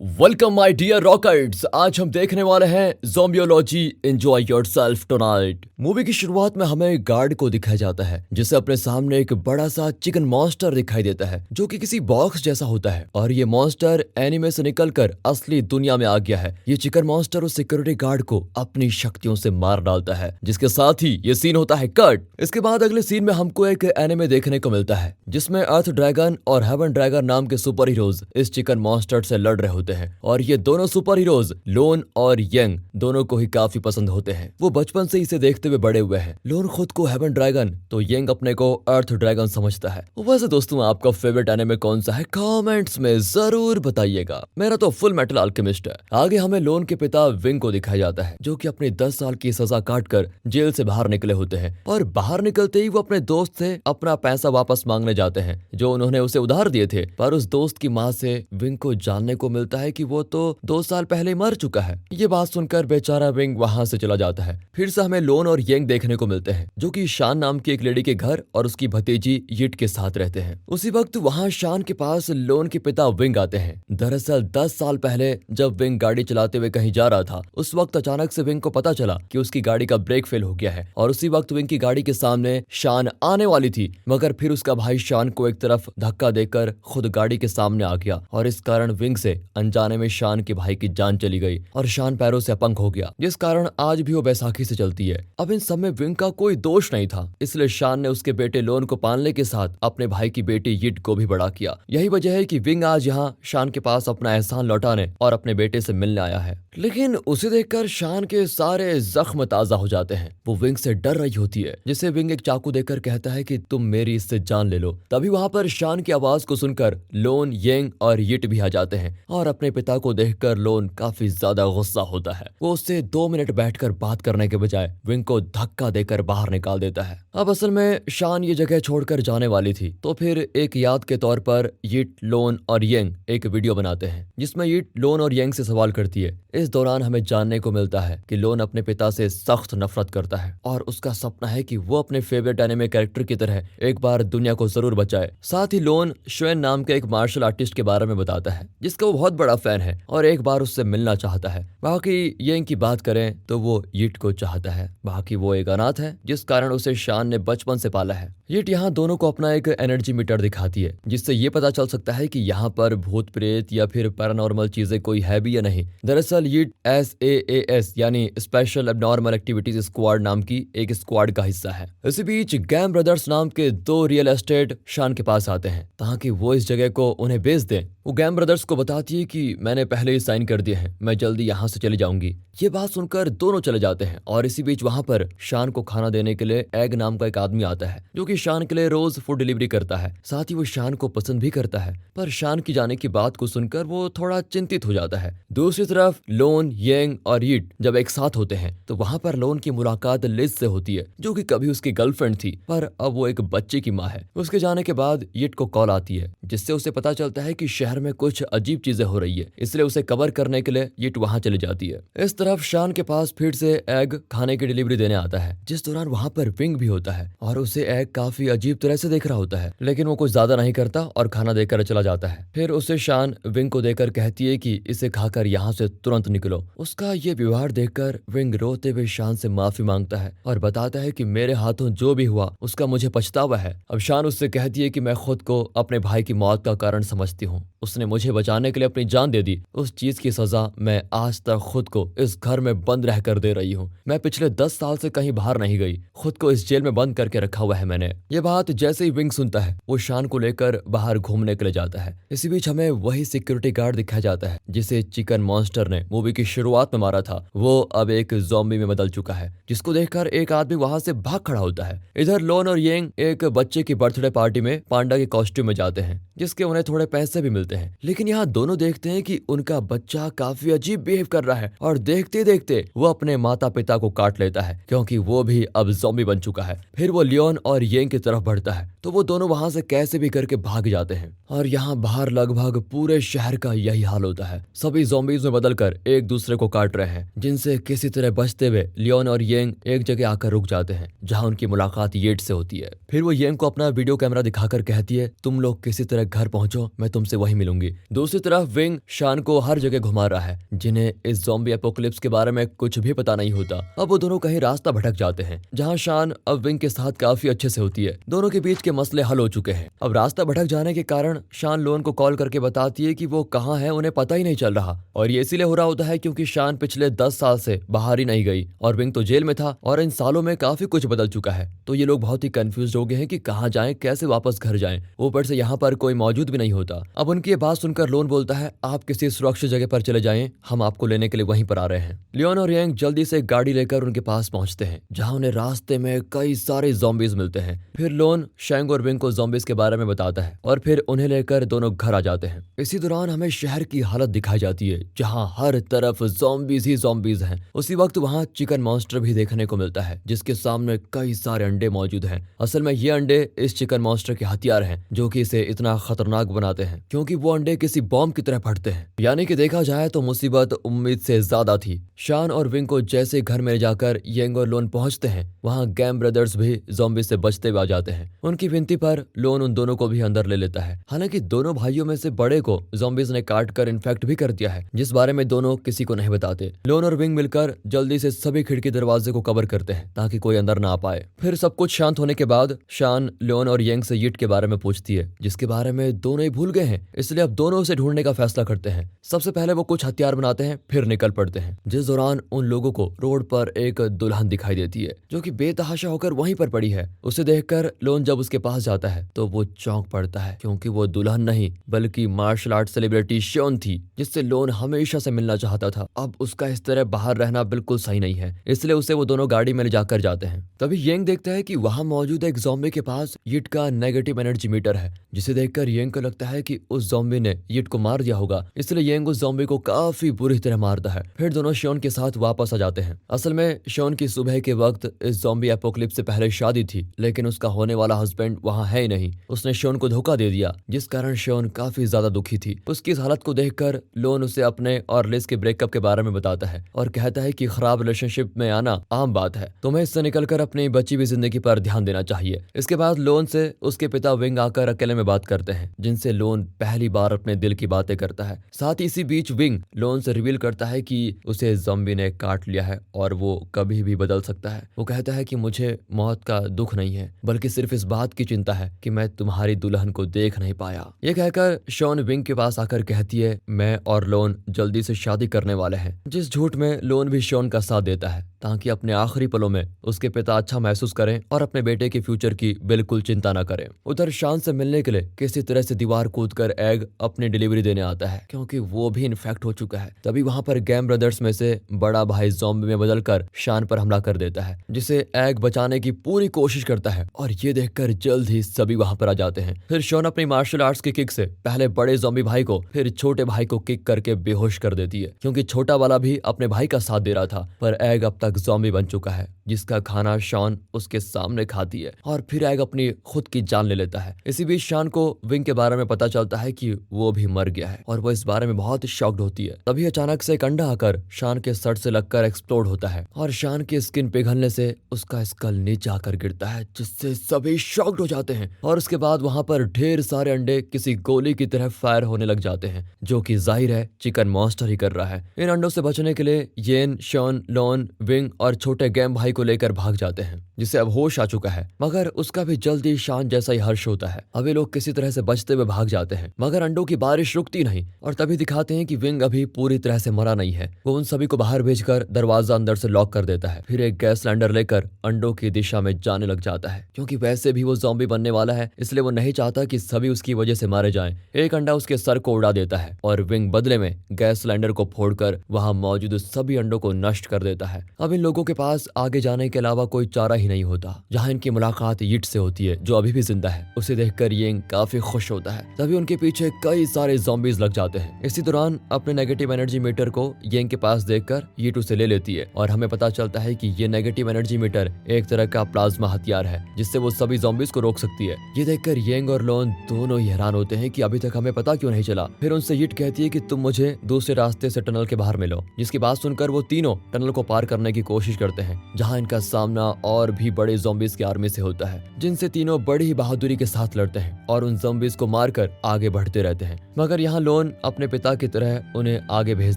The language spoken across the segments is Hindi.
Welcome my dear rockets. आज हम देखने वाले हैं ज़ोंबियोलॉजी एंजॉय योरसेल्फ टुनाइट। मूवी की शुरुआत में हमें गार्ड को दिखाया जाता है जिसे अपने सामने एक बड़ा सा चिकन मॉन्स्टर दिखाई देता है जो कि किसी बॉक्स जैसा होता है और ये मॉन्स्टर एनिमे से निकलकर असली दुनिया में आ गया है। ये चिकन मॉन्स्टर उस सिक्योरिटी गार्ड को अपनी शक्तियों से मार डालता है जिसके साथ ही ये सीन होता है कट। इसके बाद अगले सीन में हमको एक एनिमे देखने को मिलता है जिसमें अर्थ ड्रैगन और हेवन ड्रैगन नाम के सुपर हीरोज इस चिकन मॉन्स्टर से लड़ रहे होते हैं और ये दोनों सुपर हीरोज लोन और यंग दोनों को ही काफी पसंद होते हैं। वो बचपन से इसे देखते हुए बड़े हुए हैं। लोन खुद को हेवन ड्रैगन तो यंग अपने को अर्थ ड्रैगन समझता है। वैसे दोस्तों आपका फेवरेट एनिमे कौन सा है कमेंट्स में जरूर बताइएगा। मेरा तो फुल मेटल अल्केमिस्ट है। आगे हमें लोन के पिता विंग को दिखाया जाता है जो कि अपनी 10 साल की सजा काटकर जेल से बाहर निकले होते हैं और बाहर निकलते ही वो अपने दोस्त से अपना पैसा वापस मांगने जाते हैं जो उन्होंने उसे उधार दिए थे। पर उस दोस्त की माँ से विंग को जानने को मिलता है कि वो तो 2 साल पहले मर चुका है। ये बात सुनकर बेचारा विंग वहां से चला जाता है। फिर से हमें लोन और यंग देखने को मिलते हैं जो कि शान नाम की एक लेडी के घर और उसकी भतीजी यिट के साथ रहते हैं। उसी वक्त वहां शान के पास लोन के पिता विंग आते हैं। दरअसल 10 साल पहले जब विंग गाड़ी चलाते हुए कहीं जा रहा था उस वक्त अचानक से विंग को पता चला कि उसकी गाड़ी का ब्रेक फेल हो गया है और उसी वक्त विंग की गाड़ी के सामने शान आने वाली थी मगर फिर उसका भाई शान को एक तरफ धक्का देकर खुद गाड़ी के सामने आ गया और इस कारण विंग से अनजाने में शान के भाई की जान चली गई और शान पैरों से अपंग हो गया जिस कारण आज भी वो बैसाखी से चलती है। अब इन सब में विंग का कोई दोष नहीं था इसलिए शान ने उसके बेटे लोन को पालने के साथ अपने भाई की बेटी यिट को भी बड़ा किया। यही वजह है कि विंग आज यहाँ शान के पास अपना एहसान लौटाने और अपने बेटे से मिलने आया है। लेकिन उसे देखकर शान के सारे जख्म ताजा हो जाते हैं। वो विंग से डर रही होती है जिसे विंग एक चाकू देकर कहता है कि तुम मेरी इससे जान ले लो। तभी वहां पर शान की आवाज को सुनकर लोन यंग और यिट भी आ जाते हैं और अपने पिता को देखकर लोन काफी ज्यादा गुस्सा होता है। वो उससे 2 मिनट बैठकर बात करने के बजाय विंग को धक्का देकर बाहर निकाल देता है। अब असल में शान ये जगह छोड़कर जाने वाली थी तो फिर एक याद के तौर पर यिट लोन और यंग एक वीडियो बनाते हैं जिसमें यिट लोन और यंग से सवाल करती है। इस दौरान हमें जानने को मिलता है कि लोन अपने पिता से सख्त नफरत करता है और उसका सपना है कि वो अपने फेवरेट एनिमे कैरेक्टर की तरह एक बार दुनिया को जरूर बचाए। साथ ही लोन श्वेन नाम के एक मार्शल आर्टिस्ट के बारे में बताता है जिसका वो बहुत बड़ा फैन है और एक बार उससे मिलना चाहता है। बाकी यंग की बात करें तो वो यिट को चाहता है। बाकी वो एक अनाथ है जिस कारण उसे शान ने बचपन से पाला है। यिट यहाँ दोनों को अपना एक एनर्जी मीटर दिखाती है जिससे ये पता चल सकता है कि यहाँ पर भूत प्रेत या फिर पैरानॉर्मल चीजें कोई है भी या नहीं। दरअसल यिट SAAS यानी स्पेशल एबनॉर्मल एक्टिविटीज स्क्वाड नाम की एक स्क्वाड का हिस्सा है। इसी बीच गैम ब्रदर्स नाम के 2 रियल एस्टेट शान के पास आते हैं ताकि वो इस जगह को उन्हें बेच दें। वो गैम ब्रदर्स को बताती है कि मैंने पहले ही साइन कर दिए हैं, मैं जल्दी यहाँ से चली जाऊंगी। ये बात सुनकर दोनों चले जाते हैं और इसी बीच वहां पर शान को खाना देने के लिए एग नाम का एक आदमी आता है जो कि शान के लिए रोज फूड डिलीवरी करता है। साथ ही वो शान को पसंद भी करता है पर शान की जाने की बात को सुनकर वो थोड़ा चिंतित हो जाता है। दूसरी तरफ लोन यंग और यिट जब एक साथ होते हैं तो वहां पर लोन की मुलाकात लिज से होती है जो कि कभी उसकी गर्लफ्रेंड थी पर अब वो एक बच्चे की माँ है। उसके जाने के बाद यिट को कॉल आती है जिससे उसे पता चलता है कि शहर में कुछ अजीब चीजें हो रही है इसलिए उसे कवर करने के लिए यिट वहां चली जाती है। इस तरफ शान के पास फिर से एग खाने की डिलीवरी देने आता है जिस दौरान वहां पर विंग भी होता है और उसे एग काफी अजीब तरह से देख रहा होता है लेकिन वो कुछ ज्यादा नहीं करता और खाना देकर चला जाता है। फिर उसे शान विंग को देकर कहती है कि इसे खाकर यहाँ से तुरंत निकलो। उसका ये व्यवहार देखकर विंग रोते हुए शान से माफी मांगता है और बताता है कि मेरे हाथों जो भी हुआ उसका मुझे पछतावा है। अब शान उससे कहती है कि मैं खुद को अपने भाई की मौत का कारण समझती हूँ। उसने मुझे बचाने के लिए अपनी जान दे दी। उस चीज की सजा मैं आज तक खुद को इस घर में बंद रह कर दे रही हूँ। मैं पिछले 10 साल से कहीं बाहर नहीं गई। खुद को इस जेल में बंद करके रखा हुआ है मैंने। ये बात जैसे ही विंग सुनता है वो शान को लेकर बाहर घूमने के लिए जाता है। इसी बीच हमें वही सिक्योरिटी गार्ड दिखाया जाता है जिसे चिकन मॉन्स्टर ने मूवी की शुरुआत में मारा था। वो अब एक ज़ॉम्बी में बदल चुका है जिसको देखकर एक आदमी वहां से भाग खड़ा होता है। इधर लोन और यंग एक बच्चे की बर्थडे पार्टी में पांडा के कॉस्ट्यूम में जाते हैं जिसके उन्हें थोड़े पैसे भी मिलते हैं। लेकिन यहाँ दोनों देखते हैं कि उनका बच्चा काफी अजीब बिहेव कर रहा है और देखते देखते वो अपने माता पिता को काट लेता है क्योंकि वो भी अब ज़ॉम्बी बन चुका है। फिर वो लियोन और येंग की तरफ बढ़ता है तो वो दोनों वहां से कैसे भी करके भाग जाते हैं और यहाँ बाहर लगभग पूरे शहर का यही हाल होता है। सभी ज़ॉम्बीज में बदलकर एक दूसरे को काट रहे हैं जिनसे किसी तरह बचते हुए लियोन और येंग एक जगह आकर रुक जाते हैं जहाँ उनकी मुलाकात येट से होती है। फिर वो येंग को अपना वीडियो कैमरा दिखाकर कहती है तुम लोग किसी तरह घर पहुंचो, मैं तुमसे वहीं मिलूंगी। दूसरी तरफ विंग शान को हर जगह घुमा रहा है, जिन्हें इस ज़ॉम्बी एपोकलिप्स के बारे में कुछ भी पता नहीं होता। अब वो दोनों कहीं रास्ता भटक जाते हैं, जहाँ शान अब विंग के साथ काफी अच्छे से होती है। दोनों के बीच के मसले हल हो चुके हैं। अब रास्ता भटक जाने के कारण शान लोन को कॉल करके बताती है कि वो कहाँ है, उन्हें पता ही नहीं चल रहा। और ये इसीलिए हो रहा होता है क्योंकि शान पिछले 10 साल से बाहर ही नहीं गई और विंग तो जेल में था और इन सालों में काफी कुछ बदल चुका है। तो ये लोग बहुत ही कंफ्यूज हो गए हैं कि कहाँ जाएं, कैसे वापस घर जाएं। ऊपर से यहाँ पर कोई मौजूद भी नहीं होता। अब उनकी ये बात सुनकर लोन बोलता है, आप किसी सुरक्षित जगह पर चले जाएं, हम आपको लेने के लिए वहीं पर आ रहे हैं। लियोन और यांग जल्दी से गाड़ी लेकर उनके पास पहुंचते हैं, जहां उन्हें रास्ते में कई सारे ज़ॉम्बीज मिलते हैं। फिर लोन शैंग और विंग को ज़ॉम्बीज के बारे में बताता है और फिर उन्हें लेकर दोनों घर आ जाते हैं। इसी दौरान हमें शहर की हालत दिखाई जाती है, जहां हर तरफ ज़ॉम्बीज ही ज़ॉम्बीज हैं। उसी वक्त वहां चिकन मॉन्स्टर भी देखने को मिलता है, जिसके सामने कई सारे अंडे मौजूद हैं। असल में ये अंडे इस चिकन मॉन्स्टर के हथियार हैं, जो कि इसे इतना खतरनाक बनाते हैं क्योंकि वो अंडे किसी बॉम्ब की तरह फटते हैं। यानी कि देखा जाए तो मुसीबत उम्मीद से ज्यादा थी। शान और विंग को जैसे घर में जाकर यांग और लोन पहुंचते हैं, वहां गैम ब्रदर्स भी ज़ॉम्बी से बचते हुए आ जाते हैं। उनकी विनती पर लोन उन दोनों को भी अंदर ले लेता है। हालांकि दोनों भाइयों में से बड़े को ज़ॉम्बीज ने काट कर इन्फेक्ट भी कर दिया है, जिस बारे में दोनों किसी को नहीं बताते। लोन और विंग मिलकर जल्दी से सभी खिड़की दरवाजे को कवर करते हैं ताकि कोई अंदर ना आ पाए। फिर सब कुछ शांत होने के बाद शान लोन और यांग से यिट के बारे में पूछती है, जिसके बारे में दोनों ही भूल गए हैं। इसलिए अब दोनों उसे ढूंढने का फैसला करते हैं। सबसे पहले वो कुछ हथियार बनाते हैं, फिर निकल पड़ते हैं। जिस दौरान उन लोगों को रोड पर एक दुल्हन दिखाई देती है, जो कि बेतहाशा होकर वहीं पर पड़ी है। उसे देखकर लोन जब उसके पास जाता है तो वो चौंक पड़ता है, क्योंकि वो दुल्हन नहीं बल्कि मार्शल आर्ट सेलिब्रिटी शॉन थी, जिससे लोन हमेशा से मिलना चाहता था। अब उसका इस तरह बाहर रहना बिल्कुल सही नहीं है, इसलिए उसे वो दोनों गाड़ी में ले जाकर जाते हैं। तभी यांग देखता है कि वहां मौजूद एक ज़ॉम्बी के पास यिट का नेगेटिव एनर्जी मीटर है, जिसे देखकर यांग को लगता है कि उस ज़ॉम्बी ने यिट को मार दिया होगा। इसलिए यांग उस ज़ॉम्बी को काफी बुरी तरह मारता है। फिर दोनों शॉन के साथ वापस आ जाते हैं। असल में शॉन की सुबह के वक्त इस ज़ॉम्बी एपोकलिप्स से पहले शादी थी, लेकिन उसका होने वाला हस्बैंड वहां है ही नहीं। उसने शॉन को धोखा दे दिया, जिस कारण शॉन काफी ज्यादा दुखी थी। उसकी इस हालत को देखकर लोन उसे अपने और लिज के ब्रेकअप के बारे में बताता है और कहता है कि खराब रिलेशनशिप में आना आम बात है, तुम्हें इससे निकलकर अपनी बची हुई जिंदगी पर ध्यान देना चाहिए। इसके बाद लोन से उसके पिता विंग आकर अकेले में बात करते हैं, जिनसे लोन पहली बार अपने दिल की बातें करता है। साथ ही इसी बीच विंग लोन से रिवील करता है कि उसे ज़ॉम्बी ने काट लिया है और वो कभी भी बदल सकता है। वो कहता है कि मुझे मौत का दुख नहीं है, बल्कि सिर्फ इस बात की चिंता है कि मैं तुम्हारी दुल्हन को देख नहीं पाया। ये कहकर शॉन विंग के पास आकर कहती है, मैं और लोन जल्दी से शादी करने वाले हैं। जिस झूठ में लोन भी शॉन का साथ देता है, ताकि अपने आखिरी पलों में उसके पिता अच्छा महसूस करें और अपने बेटे के फ्यूचर की बिल्कुल चिंता न करें। उधर शान से मिलने के लिए किसी तरह से दीवार कूदकर एग अपनी डिलीवरी देने आता है, क्योंकि वो भी इन्फेक्ट हो चुका है। तभी वहां पर गैम ब्रदर्स में से बड़ा भाई ज़ॉम्बी में बदलकर शान पर हमला कर देता है, जिसे एग बचाने की पूरी कोशिश करता है और ये देखकर जल्द ही सभी वहां पर आ जाते हैं। फिर शॉन अपनी मार्शल आर्ट्स की किक से पहले बड़े ज़ॉम्बी भाई को फिर छोटे भाई को किक करके बेहोश कर देती है, क्योंकि छोटा वाला भी अपने भाई का साथ दे रहा था। पर एग अब तक ज़ॉम्बी बन चुका है, जिसका खाना शॉन उसके सामने खाती है और फिर एग अपनी खुद की जान ले लेता है। इसी बीच शान को विंग के बारे में पता चलता है कि वो भी मर गया है और वो इस बारे में बहुत शॉक्ड होती है। तभी अचानक से एक अंडा आकर शान के सर से लगकर एक्सप्लोड होता है और शान की स्किन पिघलने से उसका स्कल नीचे आकर गिरता है, जिससे सभी शॉक्ड हो जाते हैं। और उसके बाद वहां पर ढेर सारे अंडे किसी गोली की तरह फायर होने लग जाते हैं, जो कि जाहिर है चिकन मॉन्स्टर ही कर रहा है। इन अंडों से बचने के लिए येन, शॉन, लोन, विंग और छोटे गैम भाई को लेकर भाग जाते हैं, जिसे अब होश आ चुका है, मगर उसका भी जल्दी शान जैसा ही हर्ष होता है। अब ये लोग किसी तरह से बचते हुए भाग जाते हैं, मगर अंडों की बारिश रुकती नहीं और तभी दिखाते हैं कि विंग अभी पूरी तरह से मरा नहीं है। वो उन सभी को बाहर भेजकर दरवाजा अंदर से लॉक कर देता है। फिर एक गैस सिलेंडर लेकर अंडों की दिशा में जाने लग जाता है, क्योंकि वैसे भी वो ज़ॉम्बी बनने वाला है, इसलिए वो नहीं चाहता कि सभी उसकी वजह से मारे जाएं। एक अंडा उसके सर को उड़ा देता है और विंग बदले में गैस सिलेंडर को फोड़कर वहां मौजूद सभी अंडों को नष्ट कर देता है। अब इन लोगों के पास आगे जाने के अलावा कोई चारा ही नहीं होता। जहां इनकी मुलाकात यिट से होती है, जो अभी भी जिंदा है। उसे देखकर येंग काफी खुश होता है। तभी उनके पीछे कई सारे ज़ॉम्बीज लग जाते हैं। इसी दौरान अपने नेगेटिव एनर्जी मीटर को येंग के पास देखकर यिट उसे ले लेती है और हमें पता चलता है कि ये नेगेटिव एनर्जी मीटर एक तरह का प्लाज्मा हथियार है, जिससे वो सभी ज़ॉम्बीज को रोक सकती है। ये देखकर येंग और लोन दोनों ही हैरान होते हैं कि अभी तक हमें पता क्यों नहीं चला। फिर उनसे यिट कहती है कि तुम मुझे दूसरे रास्ते से टनल के बाहर मिलो, जिसकी बात सुनकर वो तीनों टनल को पार करने की की कोशिश करते हैं, जहां इनका सामना और भी बड़े ज़ॉम्बीज की आर्मी से होता है, जिनसे तीनों बड़ी ही बहादुरी के साथ लड़ते हैं और उन ज़ॉम्बीज को मारकर आगे बढ़ते रहते हैं। मगर यहाँ लोन अपने पिता की तरह उन्हें आगे भेज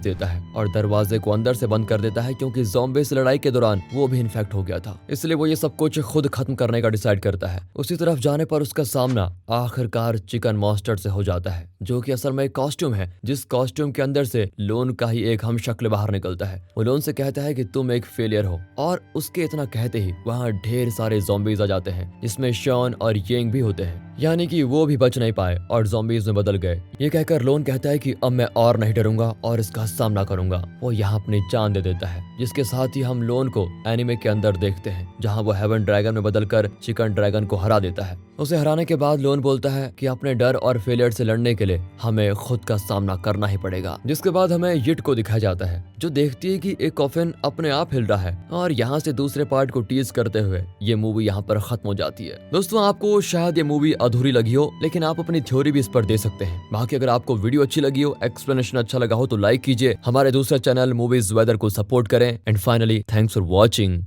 देता है और दरवाजे को अंदर से बंद कर देता है, क्योंकि ज़ॉम्बी से लड़ाई के दौरान वो भी इन्फेक्ट हो गया था। इसलिए वो ये सब कुछ खुद खत्म करने का डिसाइड करता है। उसी तरफ जाने पर उसका सामना आखिरकार चिकन मॉन्स्टर से हो जाता है, जो कि असल में एक कॉस्ट्यूम है, जिस कॉस्ट्यूम के अंदर से लोन का ही एक हम शक्ल बाहर निकलता है। वो लोन से कहता है कि तुम एक फेलियर हो, और उसके इतना कहते ही वहाँ ढेर सारे ज़ॉम्बीज आ जाते हैं, जिसमें शॉन और येंग भी होते हैं, यानी कि वो भी बच नहीं पाए और ज़ॉम्बीज में बदल गए। ये कहकर लोन कहता है कि अब मैं और नहीं डरूंगा और इसका सामना करूंगा। वो यहाँ अपनी जान दे देता है, जिसके साथ ही हम लोन को एनिमे के अंदर देखते हैं, जहाँ वो हेवन ड्रैगन में बदलकर चिकन ड्रैगन को हरा देता है। उसे हराने के बाद लोन बोलता है कि अपने डर और फेलियर से लड़ने के लिए हमें खुद का सामना करना ही पड़ेगा। जिसके बाद हमें यिट को दिखाया जाता है, जो देखती है कि एक कॉफिन अपने आप हिल रहा है, और यहाँ से दूसरे पार्ट को टीज करते हुए ये मूवी यहाँ पर खत्म हो जाती है। दोस्तों, आपको शायद ये मूवी अधूरी लगी हो, लेकिन आप अपनी थ्योरी भी इस पर दे सकते हैं। बाकी अगर आपको वीडियो अच्छी लगी हो, एक्सप्लेनेशन अच्छा लगा हो, तो लाइक कीजिए, हमारे दूसरे चैनल मूवीज वेदर को सपोर्ट करें, and finally thanks for watching.